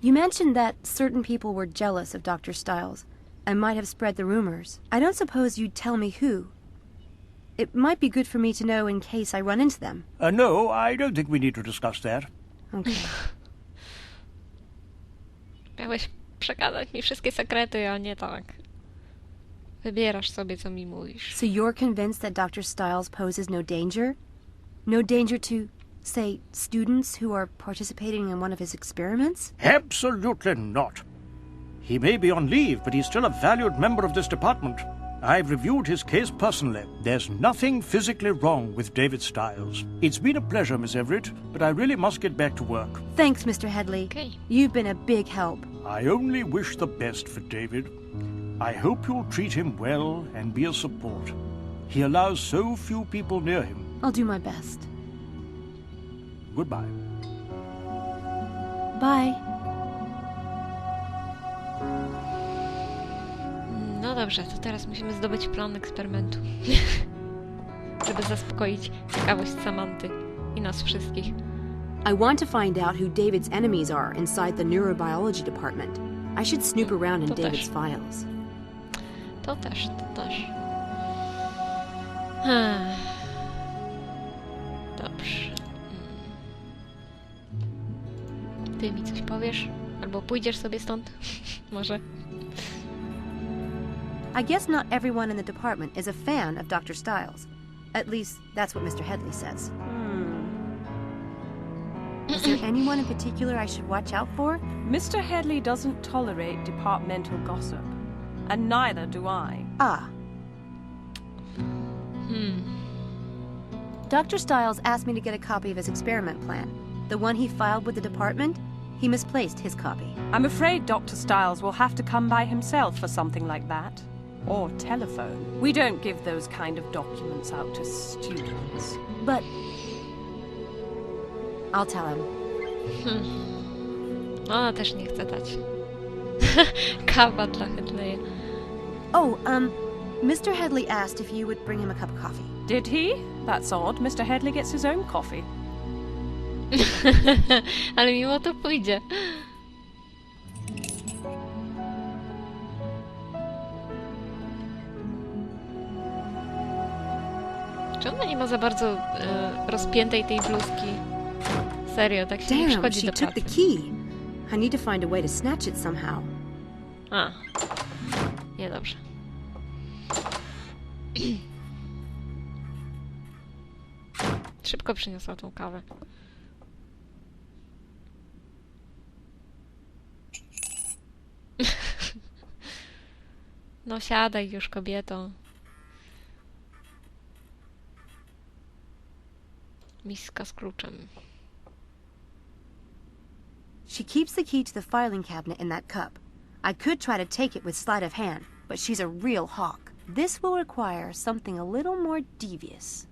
You mentioned that certain people were jealous of Dr. Styles and might have spread the rumors. I don't suppose you'd tell me who. It might be good for me to know in case I run into them. No, I don't think we need to discuss that. Okay. Miałeś przekazać mi wszystkie sekrety, a nie tak. Wybierasz sobie, co mi mówisz. So you're convinced that Dr. Styles poses no danger? No danger to, say, students who are participating in one of his experiments? Absolutely not. He may be on leave, but he's still a valued member of this department. I've reviewed his case personally. There's nothing physically wrong with David Styles. It's been a pleasure, Miss Everett, but I really must get back to work. Thanks, Mr. Headley. Okay. You've been a big help. I only wish the best for David. I hope you'll treat him well and be a support. He allows so few people near him. I'll do my best. Goodbye. Bye. No dobrze, to teraz musimy zdobyć plan eksperymentu. Żeby zaspokoić ciekawość Samanty i nas wszystkich. I want to find out who David's enemies are inside the neurobiology department. I should snoop around in David's files. To też. Dobrze. Ty mi coś powiesz? Albo pójdziesz sobie stąd? Może? I guess not everyone in the department is a fan of Dr. Styles. At least, that's what Mr. Headley says. Is there anyone in particular I should watch out for? Mr. Headley doesn't tolerate departmental gossip. And neither do I. Ah. Dr. Styles asked me to get a copy of his experiment plan. The one he filed with the department, he misplaced his copy. I'm afraid Dr. Styles will have to come by himself for something like that. Or telephone. We don't give those kind of documents out to students. But I'll tell him. Ona też nie chce dać. Kawa dla Headleya. Oh, Mr. Headley asked if you would bring him a cup of coffee. Did he? That's odd. Mr. Headley gets his own coffee. Ale mimo to pójdzie. Czy ona nie ma za bardzo rozpiętej tej bluzki? Serio, tak się nie Damn, przychodzi she do took the pracy. key. I need to find a way to snatch it somehow. A. Niedobrze. Szybko przyniosła tą kawę. No siadaj już, kobieto. Miska z kluczem. She keeps the key to the filing cabinet in that cup. I could try to take it with sleight of hand, but she's a real hawk. This will require something a little more devious.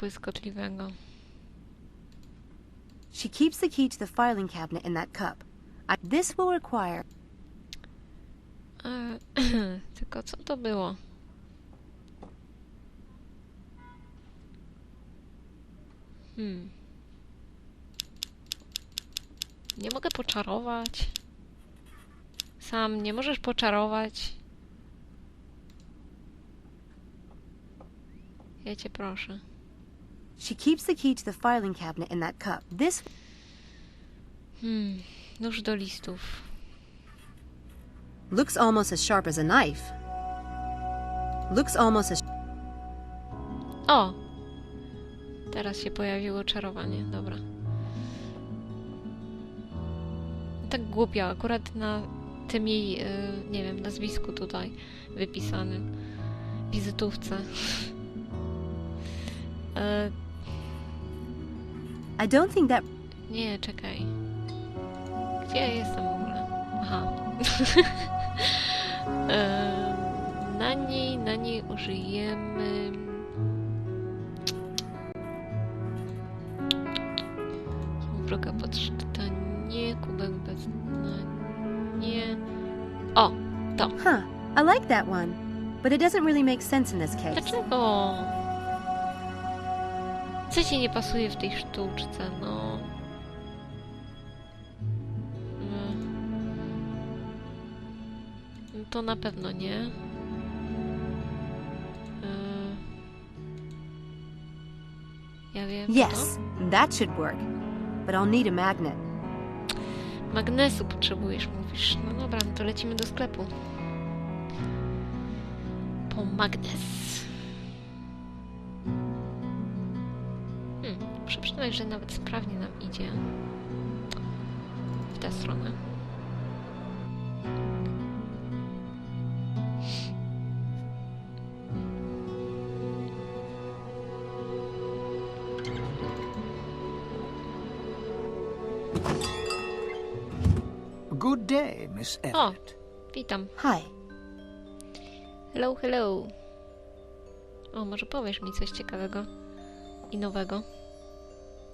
Błyskotliwego. She keeps the key to the filing cabinet in that cup. This will require... Tylko co to było? Nie mogę poczarować. Sam nie możesz poczarować. Ja cię proszę. She keeps the key to the filing cabinet in that cup. This... Nóż do listów. Looks almost as sharp as a knife. Looks almost as... O! Teraz się pojawiło czarowanie. Dobra. Tak głupio. Akurat na tym jej, nie wiem, nazwisku tutaj wypisanym. Wizytówce. I don't think that... Nie, czekaj. Gdzie ja jestem w ogóle? Aha. Na niej użyjemy... Wroga podczytanie, kubek bez... Nie... O! To. Huh. I like that one. But it doesn't really make sense in this case. Dlaczego? Co ci nie pasuje w tej sztuczce, no? To na pewno nie. Ja wiem. Yes, that should work. But I'll need a magnet. Magnesu potrzebujesz, mówisz. No dobra, no to lecimy do sklepu. Po magnes. Muszę przyznać, że nawet sprawnie nam idzie. W tę stronę. Good day, Miss Everett. O, witam. Hi. Hello, hello. O, może powiesz mi coś ciekawego i nowego?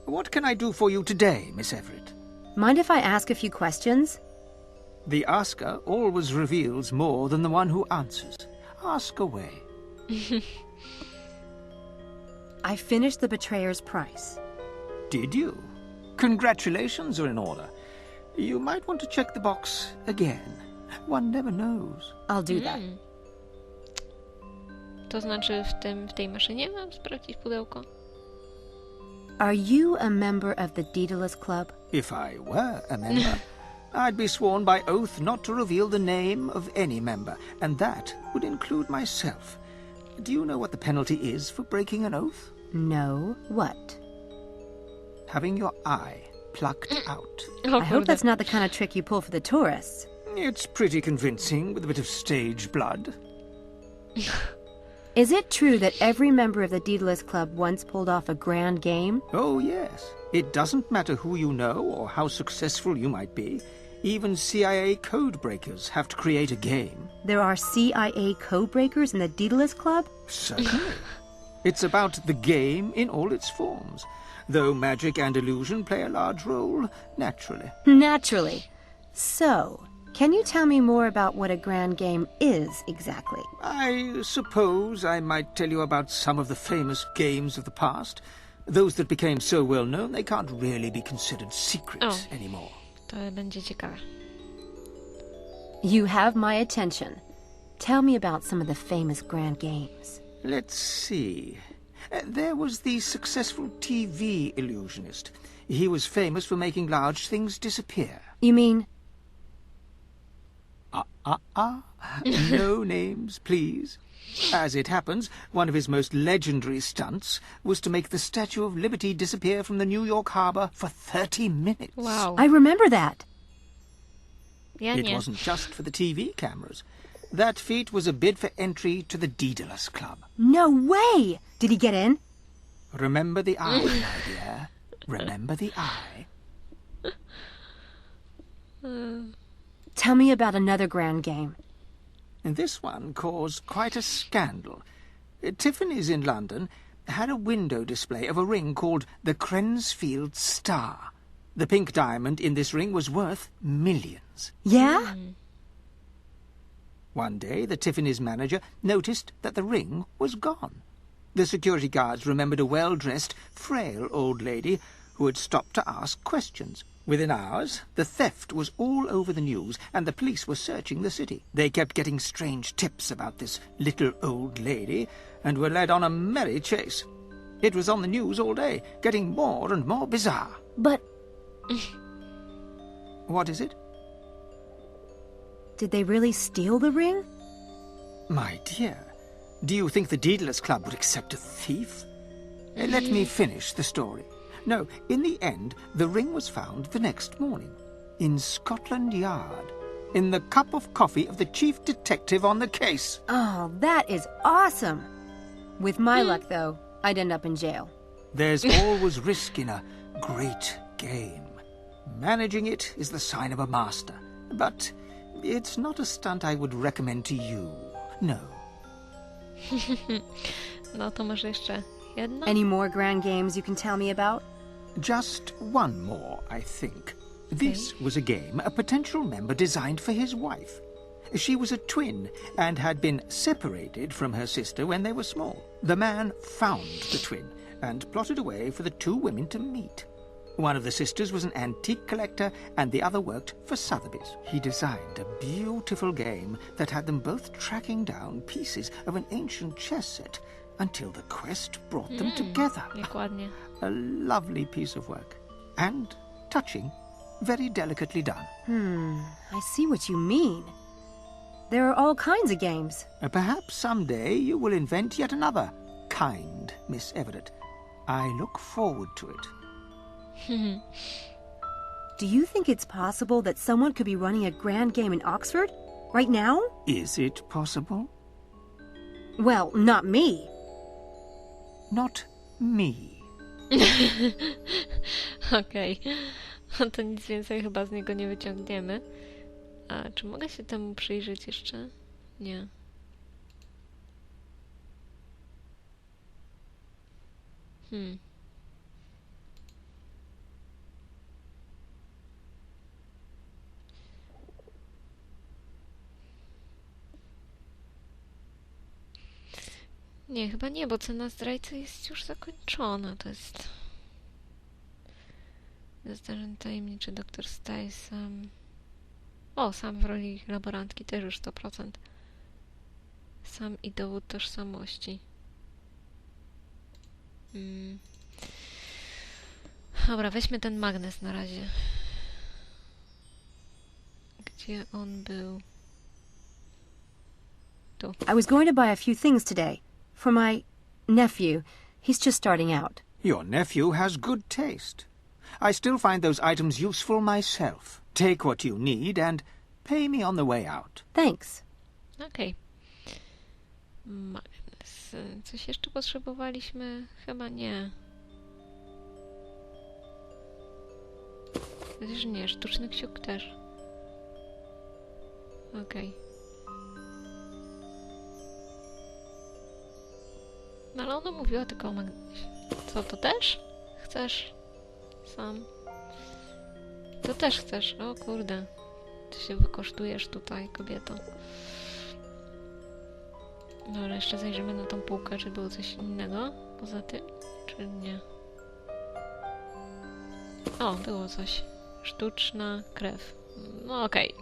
What can I do for you today, Miss Everett? Mind if I ask a few questions? The asker always reveals more than the one who answers. Ask away. I finished The Betrayer's Price. Did you? Congratulations are in order. You might want to check the box again. One never knows. I'll do that. To znaczy w tej maszynie mam sprawdzić pudełko? Are you a member of the Dedala's Club? If I were a member, I'd be sworn by oath not to reveal the name of any member, and that would include myself. Do you know what the penalty is for breaking an oath? No. What? Having your eye plucked out. O I hope kurde. that's not the kind of trick you pull for the tourists. It's pretty convincing with a bit of stage blood. Is it true that every member of the Dedala's Club once pulled off a grand game? Oh, yes. It doesn't matter who you know or how successful you might be. Even CIA code breakers have to create a game. There are CIA code breakers in the Dedala's Club? Certainly. It's about the game in all its forms, though magic and illusion play a large role, naturally. Naturally. So, can you tell me more about what a grand game is exactly? I suppose I might tell you about some of the famous games of the past, those that became so well known they can't really be considered secrets anymore. To będzie ciekawe. You have my attention. Tell me about some of the famous grand games. Let's see. There was the successful TV illusionist. He was famous for making large things disappear. You mean... No names, please. As it happens, one of his most legendary stunts was to make the Statue of Liberty disappear from the New York harbor for 30 minutes. Wow. I remember that. Ja It nie. wasn't just for the TV cameras. That feat was a bid for entry to the Dedala's Club. No way! Did he get in? Remember the eye, my dear. Remember the eye. Tell me about another grand game. And this one caused quite a scandal. Tiffany's in London had a window display of a ring called the Crensfield Star. The pink diamond in this ring was worth millions. Yeah? One day, the Tiffany's manager noticed that the ring was gone. The security guards remembered a well-dressed, frail old lady who had stopped to ask questions. Within hours, the theft was all over the news, and the police were searching the city. They kept getting strange tips about this little old lady, and were led on a merry chase. It was on the news all day, getting more and more bizarre. But What is it? did they really steal the ring? My dear, do you think the Dedala's Club would accept a thief? Let me finish the story. No, in the end, the ring was found the next morning, in Scotland Yard, in the cup of coffee of the chief detective on the case. Oh, that is awesome! With my luck, though, I'd end up in jail. There's always risk in a great game. Managing it is the sign of a master, but it's not a stunt I would recommend to you. No. No to może jeszcze jedno? Any more grand games you can tell me about? Just one more, I think. This was a game a potential member designed for his wife. She was a twin and had been separated from her sister when they were small. The man found the twin, and plotted a way for the two women to meet. One of the sisters was an antique collector, and the other worked for Sotheby's. He designed a beautiful game that had them both tracking down pieces of an ancient chess set until the quest brought them together. Dokładnie. A lovely piece of work. And touching, very delicately done. I see what you mean. There are all kinds of games. Perhaps someday you will invent yet another kind, Miss Everett. I look forward to it. Do you think it's possible that someone could be running a grand game in Oxford? Right now? Is it possible? Well, not me. Not me. Okej. No to nic więcej chyba z niego nie wyciągniemy. A czy mogę się temu przyjrzeć jeszcze? Nie. Nie, chyba nie, bo cena zdrajcy jest już zakończona. To jest... Zdarzeń tajemniczy doktor Stysam. O, sam w roli laborantki też już 100%. Sam i dowód tożsamości. Dobra, weźmy ten magnes na razie. Gdzie on był? Tu. I was going to buy a few things today. For my nephew. He's just starting out. Your nephew has good taste. I still find those items useful myself. Take what you need and pay me on the way out. Thanks. Okej. Magnes. Coś jeszcze potrzebowaliśmy? Chyba nie. Przecież nie, sztuczny kciuk też. Okej. No ale ona mówiła tylko o magnesie. Co, to też? Chcesz? Sam. To też chcesz. O kurde. Ty się wykosztujesz tutaj, kobieto. No ale jeszcze zajrzymy na tą półkę, czy było coś innego poza tym, czy nie. O, było coś. Sztuczna krew. No okej.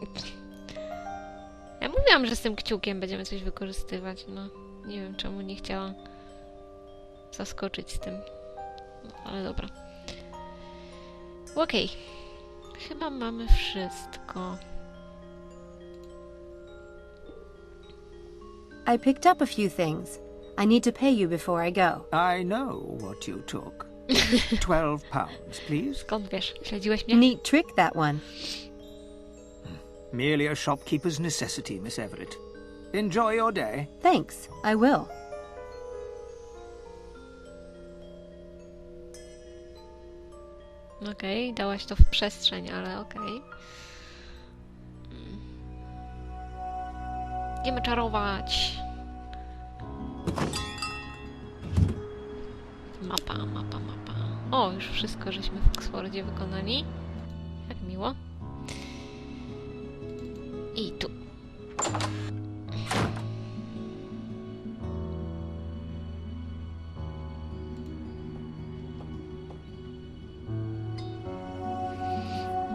Ja mówiłam, że z tym kciukiem będziemy coś wykorzystywać, no. Nie wiem, czemu nie chciałam zaskoczyć z tym. No, ale dobra. Okej. Chyba mamy wszystko. I picked up a few things. I need to pay you before I go. I know what you took. £12, please. Skąd wiesz? Śledziłeś mnie? Neat trick, that one. Merely a shopkeeper's necessity, Miss Everett. Enjoy your day. Thanks, I will. Okej, dałaś to w przestrzeń, ale okej. Idziemy czarować. Mapa. O, już wszystko żeśmy w Oxfordzie wykonali. Jak miło. I tu.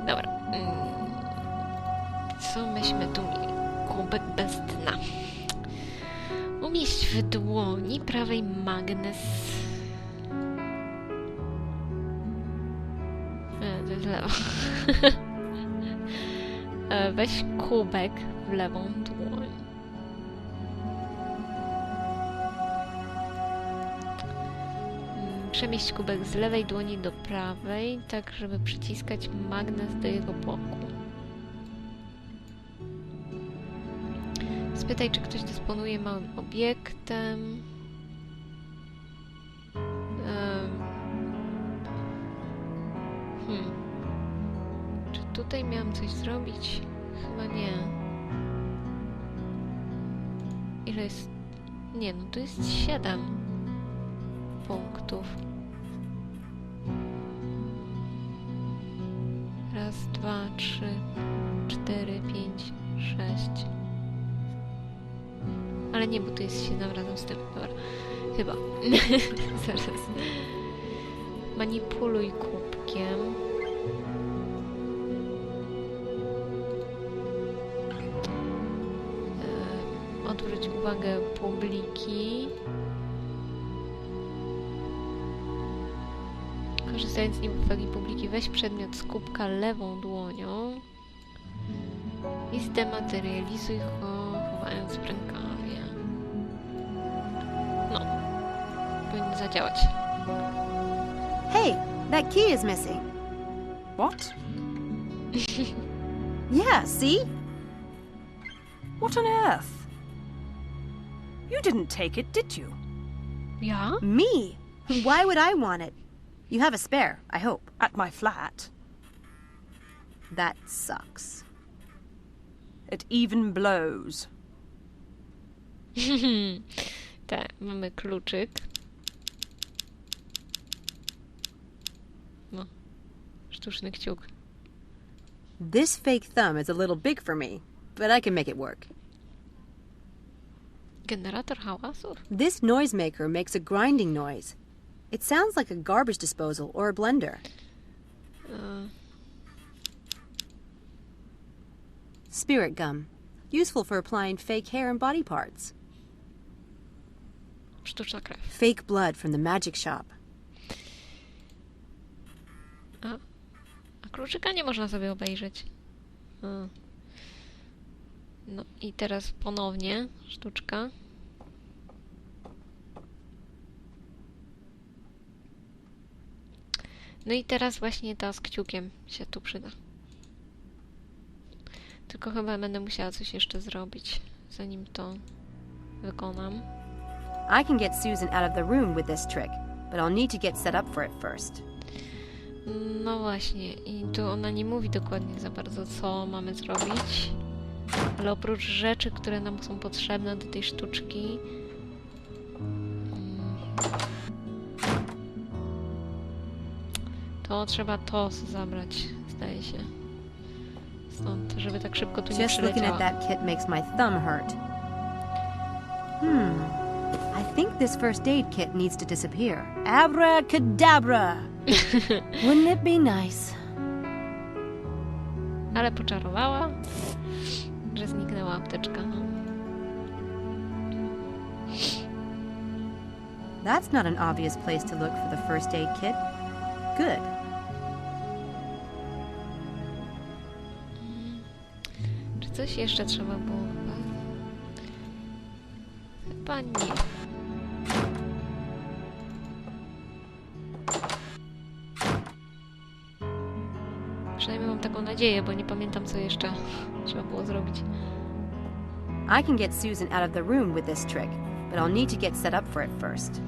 Dobra. Co myśmy tu mieli? Kubek bez dna. Umieść w dłoni prawej magnes. To jest lewa. Weź kubek w lewą dłoń. Przemieść kubek z lewej dłoni do prawej, tak żeby przyciskać magnes do jego boku. Spytaj, czy ktoś dysponuje małym obiektem. Czy tutaj miałam coś zrobić? Chyba nie. Ile jest? Nie, no tu jest 7 punktów. Raz, 2, 3, 4, 5, 6. Ale nie, bo tu jest 7 razem z tym. Dobra. Chyba. Zaraz. Manipuluj kubkiem. Odwróć uwagę publiki. Korzystając z uwagi publiki, weź przedmiot z kubka lewą dłonią i zdematerializuj go, chowając w rękawie. No. Powinno zadziałać. Hey, that key is missing. What? Yeah, see? What on earth? You didn't take it, did you? Ja? Me? Why would I want it? You have a spare, I hope. At my flat. That sucks. It even blows. Tak, mamy kluczyk. No, sztuczny kciuk. This fake thumb is a little big for me, but I can make it work. Generator hałasów? This noisemaker makes a grinding noise. It sounds like a garbage disposal or a blender. Spirit gum. Useful for applying fake hair and body parts. Sztuczna krew. Fake blood from the magic shop. A kluczyka nie można sobie obejrzeć. No i teraz ponownie sztuczka. No i teraz właśnie ta z kciukiem się tu przyda. Tylko chyba będę musiała coś jeszcze zrobić, zanim to wykonam. I can get Susan out of the room with this trick, but I'll need to get set up for it first. No właśnie, i tu ona nie mówi dokładnie za bardzo, co mamy zrobić. Ale oprócz rzeczy, które nam są potrzebne do tej sztuczki, to trzeba to zabrać, zdaje się. Stąd, żeby tak szybko tu nie Just looking at przyleciała. that kit makes my thumb hurt. I think this first aid kit needs to disappear. Abracadabra! Wouldn't it be nice? Ale poczarowała, że zniknęła apteczka. No. That's not an obvious place to look for the first aid kit. Good. Czy coś jeszcze trzeba było chyba? Chyba nie. Przynajmniej mam taką nadzieję, bo nie pamiętam, co jeszcze trzeba było zrobić. I can get Susan out of the room with this trick, but I'll need to get set up for it first.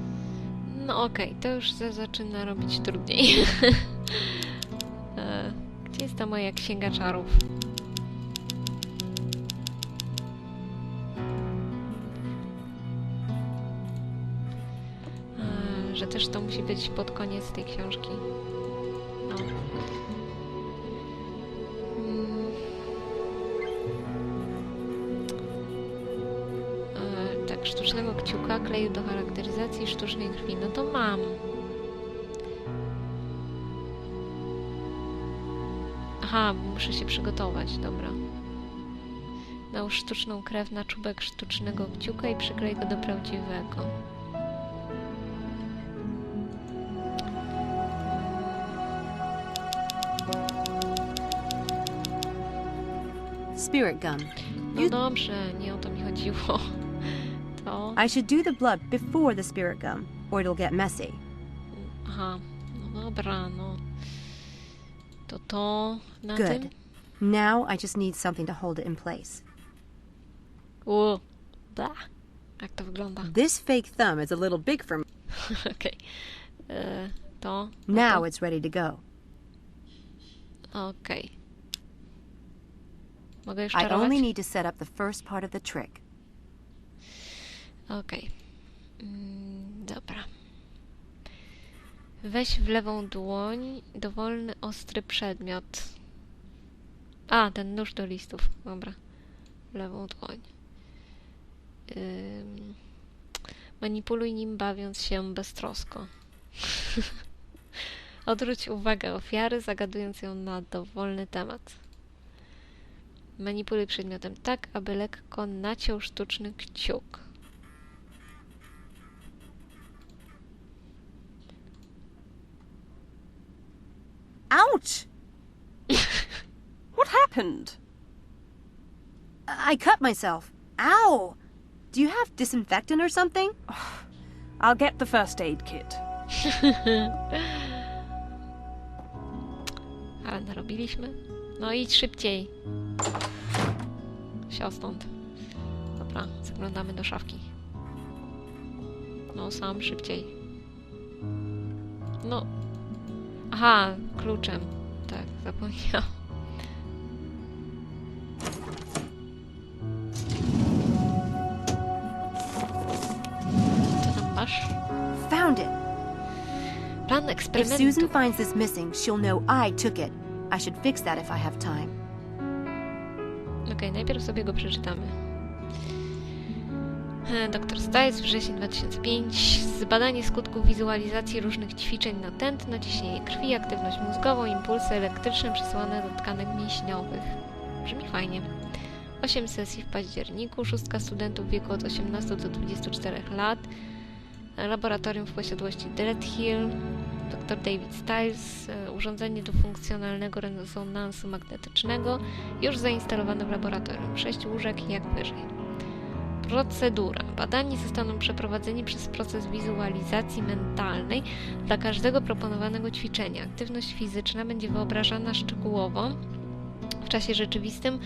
No okej, to już zaczyna robić trudniej. Gdzie jest ta moja księga czarów? Że też to musi być pod koniec tej książki. No. Tak, sztucznego kciuka, kleju do charakteryzacji sztucznej krwi. No to mam. Aha, muszę się przygotować, dobra. Nałóż sztuczną krew na czubek sztucznego kciuka i przyklej go do prawdziwego. Spirit gum. No dobrze, nie o to mi chodziło. To... I should do the blood before the spirit gum, or it'll get messy. Aha, no dobra, no. To na Good. tym? Now I just need something to hold it in place. Blah. Jak to wygląda? This fake thumb is a little big for me. Okej. To. Now it's ready to go. Okej. Mogę już I czarować? only need to set up the first part of the trick. Okej. Dobra. Weź w lewą dłoń dowolny ostry przedmiot. A, ten nóż do listów. Dobra. W lewą dłoń. Manipuluj nim, bawiąc się beztrosko. Odwróć uwagę ofiary, zagadując ją na dowolny temat. Manipuluj przedmiotem tak, aby lekko naciął sztuczny kciuk. Ouch! What happened? I cut myself. Ow! Do you have disinfectant or something? I'll get the first aid kit. Ale narobiliśmy. No idź szybciej. Sio stąd. Dobra, zaglądamy do szafki. No, sam szybciej. No. Aha, kluczem. Tak, zapomniałam. Co tam masz? Found it. Plan If eksperymentu. Susan finds this missing, she'll know I took it. I should fix that if I have time. Okej, najpierw sobie go przeczytamy. Dr Stiles, wrzesień 2005. Zbadanie skutków wizualizacji różnych ćwiczeń na tętno, ciśnienie krwi, aktywność mózgową, impulsy elektryczne przesłane do tkanek mięśniowych. Brzmi fajnie. 8 sesji w październiku, 6 studentów w wieku od 18 do 24 lat. Laboratorium w posiadłości Dread Hill. Dr David Stiles, urządzenie do funkcjonalnego rezonansu magnetycznego, już zainstalowane w laboratorium. 6 łóżek jak wyżej. Procedura. Badani zostaną przeprowadzeni przez proces wizualizacji mentalnej dla każdego proponowanego ćwiczenia. Aktywność fizyczna będzie wyobrażana szczegółowo w czasie rzeczywistym.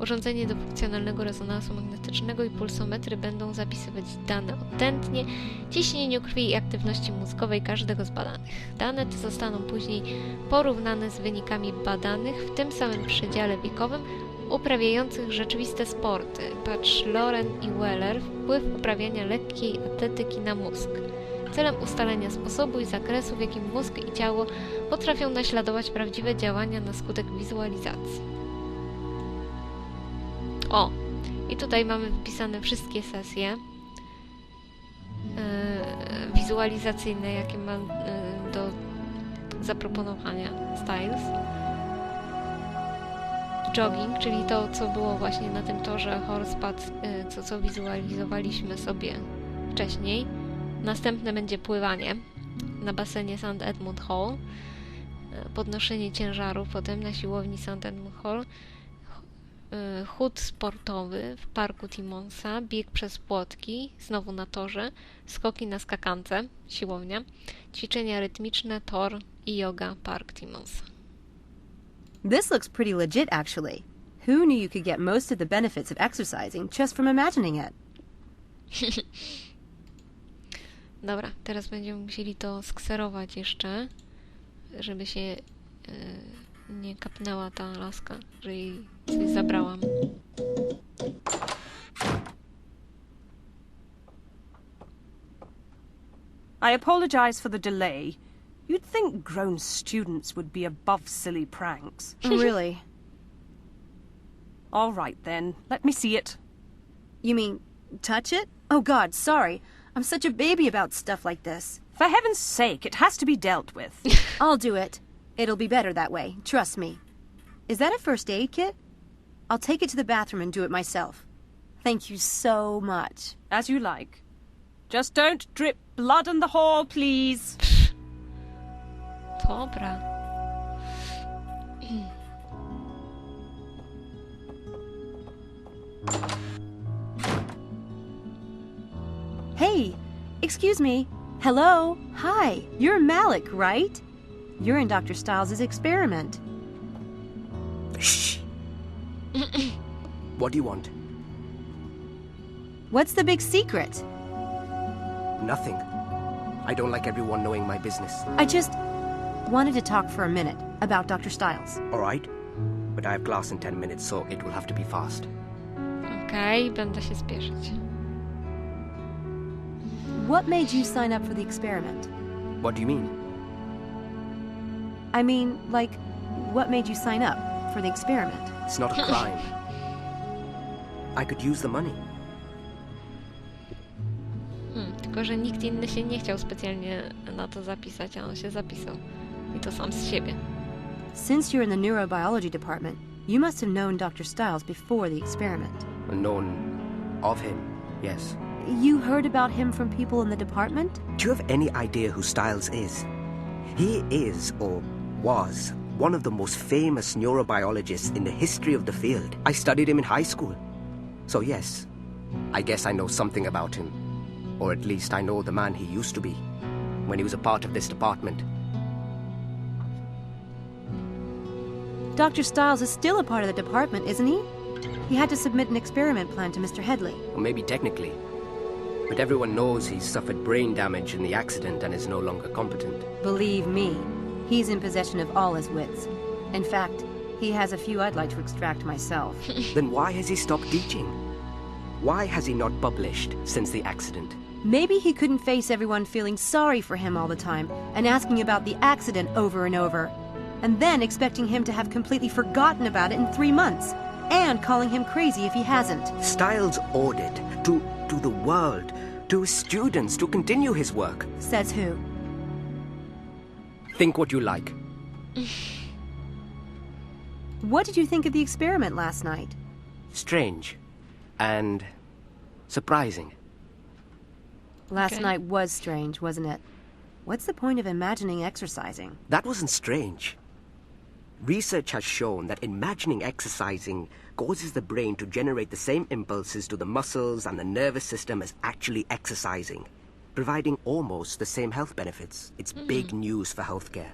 Urządzenie do funkcjonalnego rezonansu magnetycznego i pulsometry będą zapisywać dane o tętnie, ciśnieniu krwi i aktywności mózgowej każdego z badanych. Dane te zostaną później porównane z wynikami badanych w tym samym przedziale wiekowym uprawiających rzeczywiste sporty. Patrz Loren i Weller, wpływ uprawiania lekkiej atletyki na mózg. Celem ustalenia sposobu i zakresu, w jakim mózg i ciało potrafią naśladować prawdziwe działania na skutek wizualizacji. O! I tutaj mamy wpisane wszystkie sesje wizualizacyjne, jakie ma do zaproponowania Stiles. Jogging, czyli to, co było właśnie na tym torze Horsepad, co wizualizowaliśmy sobie wcześniej. Następne będzie pływanie na basenie St. Edmund Hall, podnoszenie ciężaru potem na siłowni St. Edmund Hall, chód sportowy w parku Timmonsa, bieg przez płotki, znowu na torze, skoki na skakance, siłownia, ćwiczenia rytmiczne, tor i yoga, park Timmonsa. This looks pretty legit, actually. Who knew you could get most of the benefits of exercising just from imagining it? Dobra, teraz będziemy musieli to skserować jeszcze, żeby się nie kapnęła ta laska, że jej coś zabrałam. I apologize for the delay. You'd think grown students would be above silly pranks. Really? All right then, let me see it. You mean touch it? Oh God, sorry. I'm such a baby about stuff like this. For heaven's sake, it has to be dealt with. I'll do it. It'll be better that way, trust me. Is that a first aid kit? I'll take it to the bathroom and do it myself. Thank you so much. As you like. Just don't drip blood in the hall, please. Dobra. Hey, excuse me. Hello. Hi. You're Malik, right? You're in Dr. Stiles' experiment. Shh. What do you want? What's the big secret? Nothing. I don't like everyone knowing my business. I just wanted to talk for a minute about Dr. Stiles. All right? But I have class in 10 minutes, so it will have to be fast. Okej, będę się spieszyć. What made you sign up for the experiment? What do you mean? I mean, like, what made you sign up for the experiment? It's not a crime. I could use the money. Tylko, że nikt inny się nie chciał specjalnie na to zapisać, a on się zapisał. I to sam z siebie. Since you're in the neurobiology department, you must have known Dr. Stiles before the experiment. Known of him, yes. You heard about him from people in the department? Do you have any idea who Stiles is? He is, or was, one of the most famous neurobiologists in the history of the field. I studied him in high school. So yes, I guess I know something about him. Or at least I know the man he used to be, when he was a part of this department. Dr. Stiles is still a part of the department, isn't he? He had to submit an experiment plan to Mr. Headley. Or maybe technically. But everyone knows he's suffered brain damage in the accident and is no longer competent. Believe me, he's in possession of all his wits. In fact, he has a few I'd like to extract myself. Then why has he stopped teaching? Why has he not published since the accident? Maybe he couldn't face everyone feeling sorry for him all the time and asking about the accident over and over, and then expecting him to have completely forgotten about it in 3 months, and calling him crazy if he hasn't. Stiles ordered to the world, to his students, to continue his work. Says who? Think what you like. What did you think of the experiment last night? Strange. And surprising. Last night was strange, wasn't it? What's the point of imagining exercising? That wasn't strange. Research has shown that imagining exercising causes the brain to generate the same impulses to the muscles and the nervous system as actually exercising, providing almost the same health benefits. It's big news for healthcare,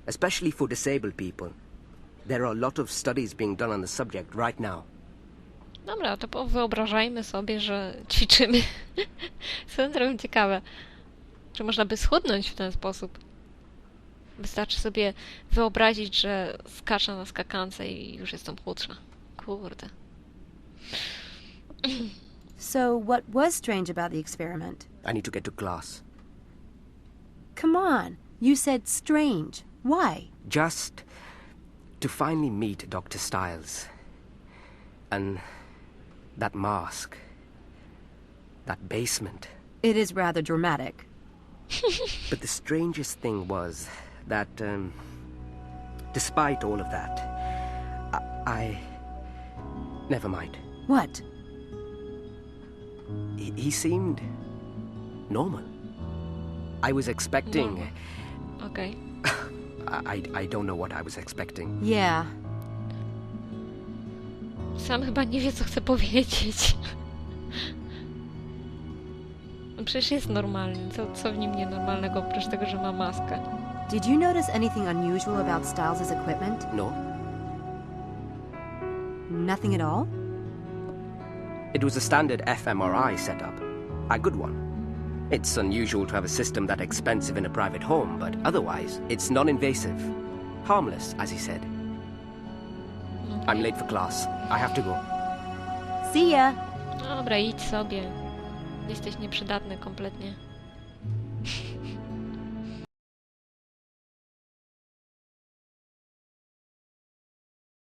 especially for disabled people. There are a lot of studies being done on the subject right now. Dobra, to wyobrażajmy sobie, że ćwiczymy. Są trochę ciekawe. Czy można by schudnąć w ten sposób? Wystarczy sobie wyobrazić, że skaczę na skakance i już jestem chudsza. Kurde. So, what was strange about the experiment? I need to get to class. Come on, you said strange. Why? Just to finally meet Dr. Stiles. And that mask. That basement. It is rather dramatic. But the strangest thing was that, despite all of that, I... Never mind. What? He seemed normal. I was expecting... Normal. Okay. I don't know what I was expecting. Yeah. Sam chyba nie wie, co chce powiedzieć. No przecież jest normalny. Co w nim nienormalnego, oprócz tego, że ma maskę? Did you notice anything unusual about Stiles' equipment? No? Nothing at all? It was a standard fMRI setup. A good one. It's unusual to have a system that expensive in a private home, but otherwise, it's non-invasive. Harmless, as he said. I'm late for class. I have to go. See ya! Dobra, idź sobie. Jesteś nieprzydatny kompletnie.